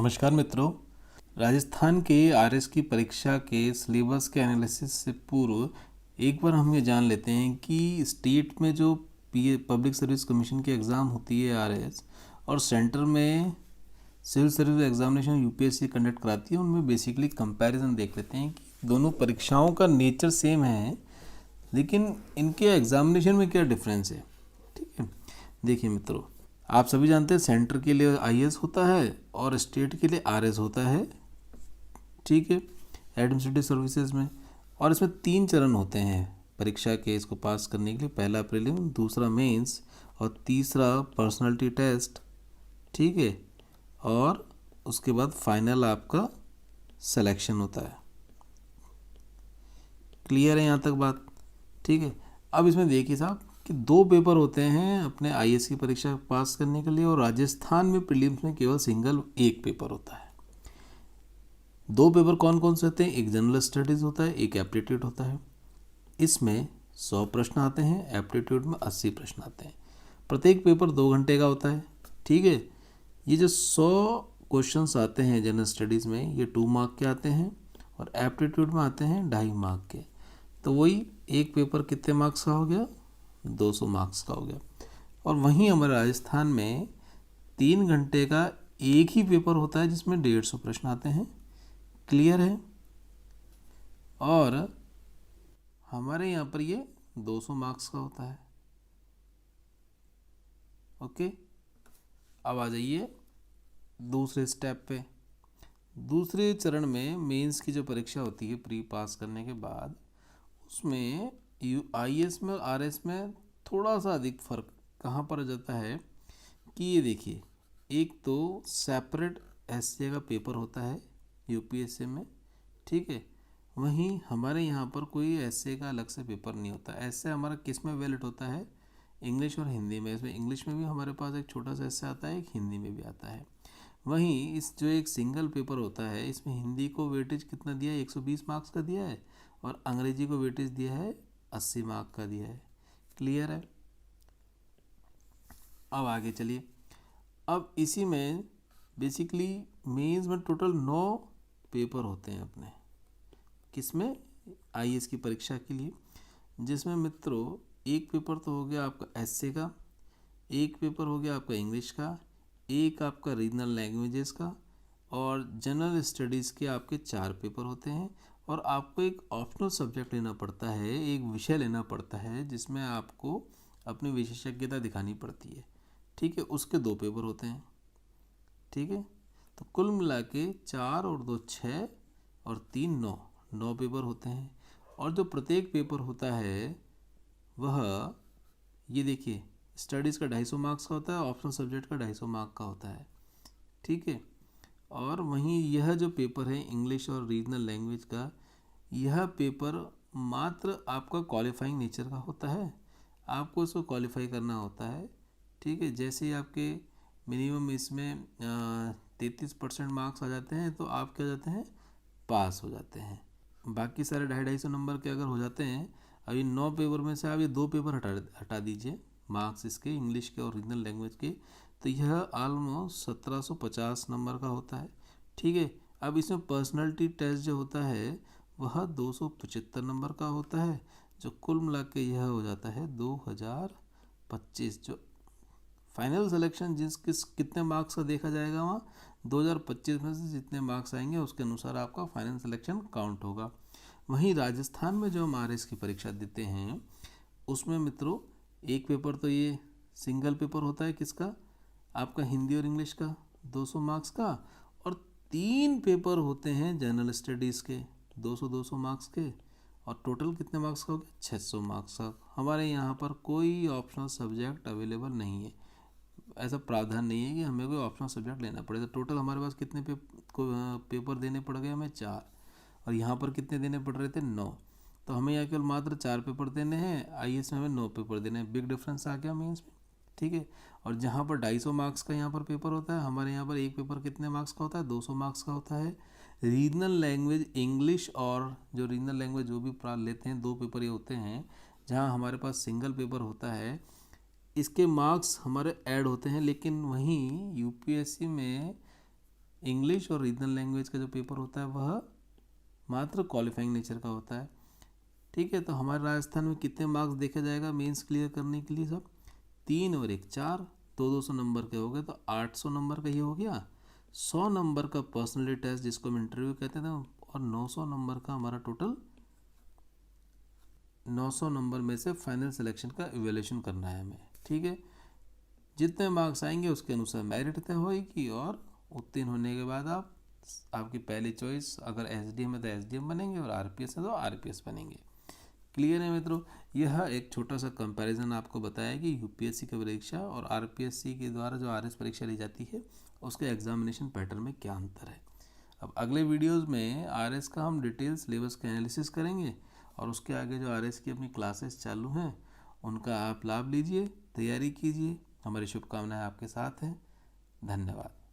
नमस्कार मित्रों। राजस्थान के आरएस की परीक्षा के सिलेबस के एनालिसिस से पूर्व एक बार हम ये जान लेते हैं कि स्टेट में जो पब्लिक सर्विस कमीशन की एग्ज़ाम होती है आरएस, और सेंटर में civil service examination UPSC conduct कराती है, उनमें बेसिकली कंपैरिजन देख लेते हैं कि दोनों परीक्षाओं का नेचर सेम है, लेकिन इनके एग्जामिनेशन में क्या डिफरेंस है। ठीक है, देखिए मित्रों, आप सभी जानते हैं सेंटर के लिए आईएएस होता है और स्टेट के लिए आरएस होता है। ठीक है, एडमिनिस्ट्रेटिव सर्विसेज में। और इसमें 3 चरण होते हैं परीक्षा के इसको पास करने के लिए। पहला प्रीलिम, दूसरा मेंस और तीसरा पर्सनालिटी टेस्ट। ठीक है, और उसके बाद फाइनल आपका सिलेक्शन होता है। क्लियर है यहाँ तक बात? ठीक है, अब इसमें देखिए साहब कि 2 पेपर होते हैं अपने आईएएस की परीक्षा पास करने के लिए, और राजस्थान में प्रीलिम्स में केवल सिंगल एक पेपर होता है। 2 पेपर कौन कौन से होते हैं? एक जनरल स्टडीज़ होता है, एक एप्टीट्यूड होता है। इसमें 100 प्रश्न आते हैं, एप्टीट्यूड में 80 प्रश्न आते हैं। प्रत्येक पेपर 2 घंटे का होता है। ठीक है, ये जो 100 क्वेश्चंस आते हैं जनरल स्टडीज़ में, ये 2 मार्क के आते हैं, और एप्टीट्यूड में आते हैं 2.5 मार्क के। तो वही एक पेपर कितने मार्क्स का हो गया? 200 मार्क्स का हो गया। और वहीं हमारे राजस्थान में 3 घंटे का एक ही पेपर होता है जिसमें 150 प्रश्न आते हैं। क्लियर है? और हमारे यहाँ पर ये 200 मार्क्स का होता है। ओके, अब आ जाइए दूसरे स्टेप पे। दूसरे चरण में मेंस की जो परीक्षा होती है प्री पास करने के बाद, उसमें आईएएस में और आरएस में थोड़ा सा अधिक फर्क कहाँ पर आ जाता है कि ये देखिए, एक तो सेपरेट एसए का पेपर होता है यूपीएससी में। ठीक है, वहीं हमारे यहाँ पर कोई एसए का अलग से पेपर नहीं होता। एसए हमारा किस में वैलिड होता है? इंग्लिश और हिंदी में। इसमें इंग्लिश में भी हमारे पास एक छोटा सा एसए आता है, एक हिंदी में भी आता है। वहीं इस जो एक सिंगल पेपर होता है, इसमें हिंदी को वेटेज कितना दिया है? 120 मार्क्स का दिया है, और अंग्रेजी को वेटेज दिया है 80 मार्क का दिया है। क्लियर है? अब आगे चलिए। अब इसी में बेसिकली मेंस में टोटल 9 पेपर होते हैं अपने, किसमें? आईएएस की परीक्षा के लिए। जिसमें मित्रों एक पेपर तो हो गया आपका एसए का, एक पेपर हो गया आपका इंग्लिश का, एक आपका रीजनल लैंग्वेजेस का, और जनरल स्टडीज़ के आपके 4 पेपर होते हैं। और आपको एक ऑप्शनल सब्जेक्ट लेना पड़ता है, एक विषय लेना पड़ता है जिसमें आपको अपनी विशेषज्ञता दिखानी पड़ती है। ठीक है, उसके 2 पेपर होते हैं। ठीक है, तो कुल मिला के 4 और 2 6 और 3 9 पेपर होते हैं। और जो प्रत्येक पेपर होता है वह, ये देखिए, स्टडीज़ का 250 मार्क्स का होता है, ऑप्शनल सब्जेक्ट का 250 मार्क का होता है। ठीक है, और वहीं यह जो पेपर है इंग्लिश और रीजनल लैंग्वेज का, यह पेपर मात्र आपका क्वालिफाइंग नेचर का होता है। आपको इसको क्वालिफाई करना होता है। ठीक है, जैसे ही आपके मिनिमम इसमें 33% मार्क्स आ जाते हैं तो आप क्या हो जाते हैं? पास हो जाते हैं। बाकी सारे 250 नंबर के अगर हो जाते हैं, अभी 9 पेपर में से आप ये 2 पेपर हटा दीजिए मार्क्स इसके, इंग्लिश के और रीजनल लैंग्वेज के, तो यह ऑलमोस्ट 1750 नंबर का होता है। ठीक है, अब इसमें पर्सनालिटी टेस्ट जो होता है वह 275 नंबर का होता है, जो कुल मिला के यह हो जाता है 2025। जो फाइनल सिलेक्शन कितने मार्क्स का देखा जाएगा, वहाँ 2025 में से जितने मार्क्स आएंगे उसके अनुसार आपका फाइनल सिलेक्शन काउंट होगा। वहीं राजस्थान में जो हम आरएस की परीक्षा देते हैं उसमें मित्रों एक पेपर तो ये सिंगल पेपर होता है, किसका? आपका हिंदी और इंग्लिश का 200 मार्क्स का, और 3 पेपर होते हैं जनरल स्टडीज़ के 200 मार्क्स के, और टोटल कितने मार्क्स का हो गया? 600 मार्क्स का। हमारे यहाँ पर कोई ऑप्शनल सब्जेक्ट अवेलेबल नहीं है, ऐसा प्रावधान नहीं है कि हमें कोई ऑप्शनल सब्जेक्ट लेना पड़े। तो टोटल हमारे पास कितने पेपर देने पड़ गए हमें? 4। और यहाँ पर कितने देने पड़ रहे थे? 9। तो हमें यहाँ केवल मात्र 4 पेपर देने हैं, आईएएस में हमें 9 पेपर देने हैं। बिग डिफरेंस आ गया मेंस में। ठीक है, और जहाँ पर 250 मार्क्स का यहाँ पर पेपर होता है, हमारे यहाँ पर एक पेपर कितने मार्क्स का होता है? 200 मार्क्स का होता है। रीजनल लैंग्वेज इंग्लिश, और जो रीजनल लैंग्वेज जो भी लेते हैं 2 पेपर ये होते हैं, जहाँ हमारे पास सिंगल पेपर होता है, इसके मार्क्स हमारे ऐड होते हैं। लेकिन वहीं यूपीएससी में इंग्लिश और रीजनल लैंग्वेज का जो पेपर होता है वह मात्र क्वालिफाइंग नेचर का होता है। ठीक है, तो हमारे राजस्थान में कितने मार्क्स देखा जाएगा मेंस क्लियर करने के लिए? सब 3 और 1 4, 200 नंबर के हो गए, तो 800 नंबर का ये हो गया। 100 नंबर का पर्सनली टेस्ट जिसको हम इंटरव्यू कहते थे, और 900 नंबर का हमारा टोटल 900 नंबर में से फाइनल सिलेक्शन का इवैल्यूएशन करना है हमें। ठीक है, जितने मार्क्स आएंगे उसके अनुसार मेरिट तय होगी, और उत्तीर्ण होने के बाद आपकी पहली चॉइस अगर एसडीएम है तो एसडीएम बनेंगे, और आरपीएस है तो आरपीएस बनेंगे। क्लियर है मित्रों? यह एक छोटा सा कंपैरिजन आपको बताया कि यूपीएससी की परीक्षा और आरपीएससी के द्वारा जो आरएस परीक्षा ली जाती है उसके एग्जामिनेशन पैटर्न में क्या अंतर है। अब अगले वीडियोस में आरएस का हम डिटेल सिलेबस का एनालिसिस करेंगे, और उसके आगे जो आरएस की अपनी क्लासेस चालू हैं उनका आप लाभ लीजिए, तैयारी कीजिए। हमारी शुभकामनाएं आपके साथ हैं। धन्यवाद।